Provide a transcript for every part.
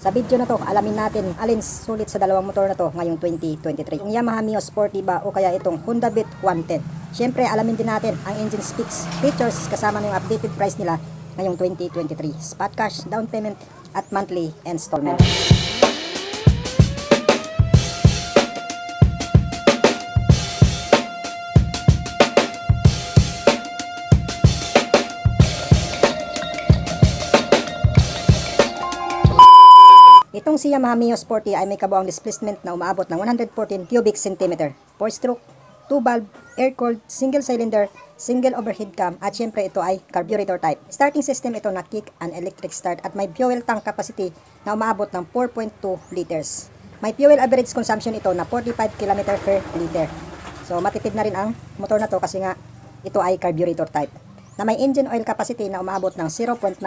Sa video na to, alamin natin alin sulit sa dalawang motor na to ngayong 2023. Yung Yamaha Mio Sporty ba o kaya itong Honda Beat 110. Siyempre, alamin din natin ang engine specs, features kasama ng updated price nila ngayong 2023. Spot cash, down payment at monthly installment. Itong si Yamaha Mio Sporty ay may kabuang displacement na umaabot ng 114 cubic centimeter. 4-stroke, 2-valve, air-cooled, single cylinder, single overhead cam at syempre ito ay carburetor type. Starting system ito na kick and electric start at may fuel tank capacity na umaabot ng 4.2 liters. May fuel average consumption ito na 45 km per liter. So matipid na rin ang motor na to kasi nga ito ay carburetor type. Na may engine oil capacity na umaabot ng 0.9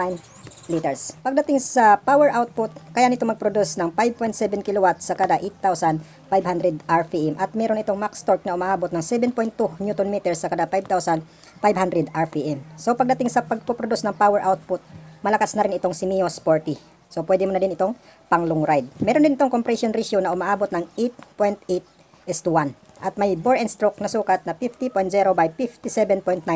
liters. Pagdating sa power output, kaya nito mag-produce ng 5.7 kW sa kada 8,500 RPM at meron itong max torque na umaabot ng 7.2 Nm sa kada 5,500 RPM. So pagdating sa pagpo-produce ng power output, malakas na rin itong si Mio Sporty. So pwede mo na din itong pang long ride. Meron din itong compression ratio na umaabot ng 8.8:1 at may bore and stroke na sukat na 50.0 by 57.9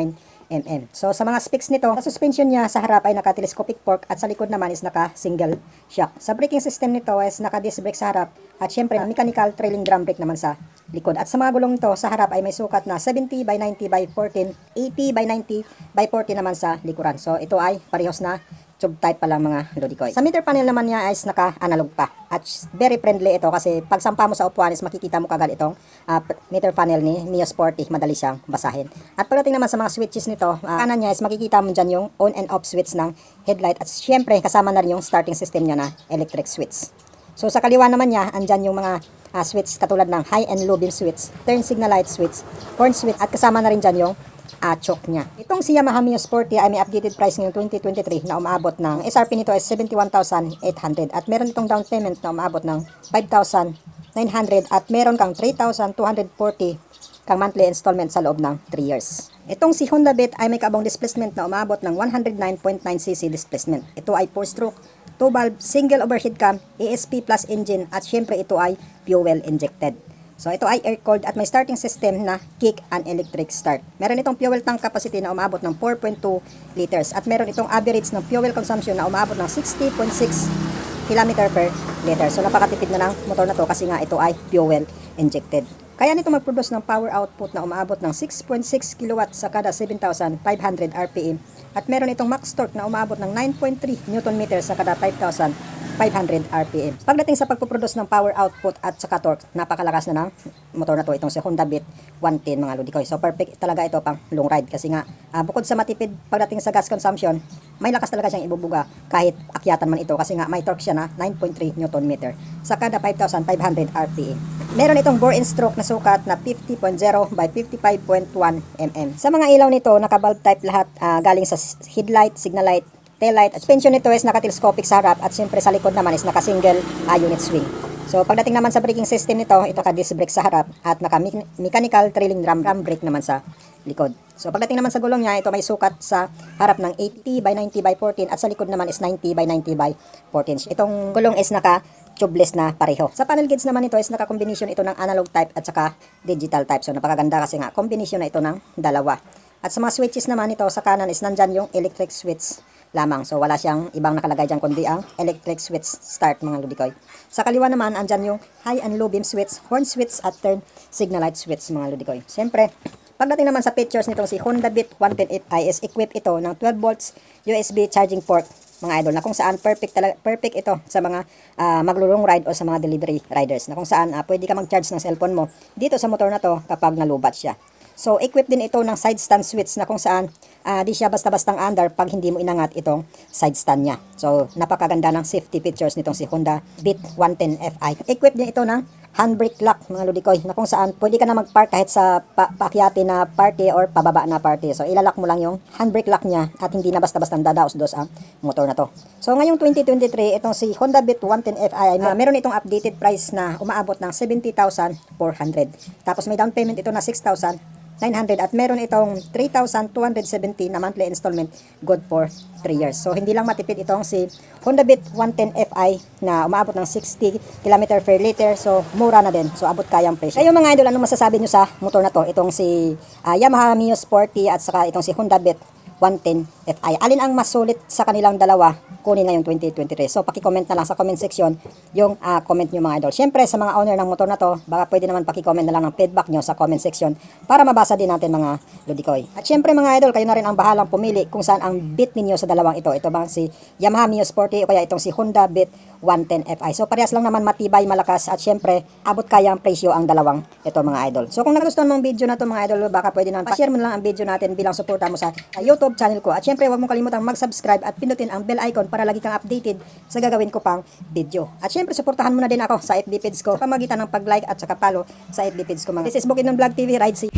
mm. So sa mga specs nito, sa suspension niya sa harap ay naka-telescopic fork at sa likod naman is naka-single shock. Sa braking system nito is naka-disc brake sa harap at syempre mechanical trailing drum brake naman sa likod. At sa mga gulong nito sa harap ay may sukat na 70 by 90 by 14, 80 by 90 by 40 naman sa likuran. So ito ay parehas na tube type pa lang mga lodikoy. Sa meter panel naman niya ay naka-analog pa. At very friendly ito kasi pag sampa mo sa upuan is makikita mo kagad itong meter panel ni Mio Sporty. Madali siyang basahin. At pagdating naman sa mga switches nito, kanan niya is makikita mo dyan yung on and off switch ng headlight. At syempre kasama na rin yung starting system niya na electric switch. So sa kaliwa naman niya, andyan yung mga switch katulad ng high and low beam switch, turn signal light switch, horn switch at kasama na rin dyan yung choke niya. Itong si Yamaha Mio Sporty ay may updated price ngayong 2023 na umaabot ng SRP nito is 71,800 at meron itong down payment na umaabot ng 5,900 at meron kang 3,240 kang monthly installment sa loob ng 3 years. Itong si Honda Beat ay may kabong displacement na umaabot ng 109.9cc displacement. Ito ay 4-stroke, 2-valve, single overhead cam, ESP plus engine at syempre ito ay fuel injected. So ito ay air-cooled at may starting system na kick and electric start. Meron itong fuel tank capacity na umaabot ng 4.2 liters at meron itong average ng fuel consumption na umaabot ng 60.6 km per liter. So napakatipid na ng motor na to kasi nga ito ay fuel injected. Kaya nito mag-produce ng power output na umaabot ng 6.6 kW sa kada 7,500 RPM at meron itong max torque na umaabot ng 9.3 Nm sa kada 5,500 RPM. Pagdating sa pagpuproduce ng power output at saka torque, napakalakas na ng motor na to itong si Honda Beat 110 mga lodikoy. So perfect talaga ito pang long ride kasi nga bukod sa matipid pagdating sa gas consumption, may lakas talaga siyang ibubuga kahit akyatan man ito kasi nga may torque siya na 9.3 Nm sa kada 5,500 RPM. Meron itong bore and stroke na sukat na 50.0 by 55.1 mm. Sa mga ilaw nito, naka-bulb type lahat galing sa headlight, signal light, tail light. At suspension nito is naka-telescopic sa harap at siyempre sa likod naman is naka-single unit swing. So pagdating naman sa braking system nito, ito naka-disc brake sa harap at naka-mechanical trailing drum brake naman sa likod. So pagdating naman sa gulong niya, ito may sukat sa harap ng 80 by 90 by 14 at sa likod naman is 90 by 90 by 14. Itong gulong is naka-tubeless na pareho. Sa panel gauge naman ito is naka-combination ito ng analog type at saka digital type. So napakaganda kasi nga combination na ito ng dalawa. At sa mga switches naman ito sa kanan is nandyan yung electric switch lamang. So wala siyang ibang nakalagay dyan kundi ang electric switch start mga lodikoy. Sa kaliwa naman andyan yung high and low beam switch, horn switch at turn signal light switch mga lodikoy. Siyempre, pagdating naman sa features nitong si Honda Beat 110i is equipped ito ng 12 volts USB charging port mga idol na kung saan perfect ito sa mga maglulong ride o sa mga delivery riders na kung saan pwede ka mag-charge ng cellphone mo dito sa motor na to kapag nalubat siya. So equipped din ito ng side stand switch na kung saan di siya basta-bastang under pag hindi mo inangat itong side stand niya. So napakaganda ng safety features nitong si Honda Beat 110fi. Equipped din ito ng handbrake lock mga lodikoy na kung saan pwede ka na mag-park kahit sa paakyati na party or pababa na party. So ilalak mo lang yung handbrake lock niya at hindi na basta-bastang dadaos-dos ang motor na to. So ngayong 2023 itong si Honda Beat 110fi meron itong updated price na umaabot ng 70,400. Tapos may down payment ito na 6,000 at meron itong 3,270 na monthly installment, good for 3 years. So hindi lang matipid itong si Honda Beat 110 Fi na umaabot ng 60 km per liter. So mura na din. So abot kayang presyo. Kayo mga idol, anong masasabi nyo sa motor na to? Itong si Yamaha Mio Sporty at saka itong si Honda Beat 110 Fi. Alin ang mas sulit sa kanilang dalawa? Kunin ngayong 2023. So paki-comment na lang sa comment section yung comment nyo mga idol. Syempre sa mga owner ng motor na to, baka pwede naman paki-comment na lang ng feedback nyo sa comment section para mabasa din natin mga ludikoy. At syempre mga idol, kayo na rin ang bahalang pumili kung saan ang beat ninyo sa dalawang ito. Ito bang si Yamaha Mio Sporty o kaya itong si Honda Beat 110 Fi. So parehas lang naman matibay, malakas at syempre abot kaya ang presyo ang dalawang ito mga idol. So kung nagustuhan mong video na to mga idol, baka pwede naman pa-share mo na lang ang video natin bilang suporta mo sa YouTube channel ko. At syempre huwag mong kalimutang mag-subscribe at pindutin ang bell icon para lagi kang updated sa gagawin ko pang video. At syempre suportahan mo na din ako sa FB page ko sa pamagitan ng pag-like at saka follow sa FB page ko mga. This is Bukidnon Vlog TV, Ride Safe.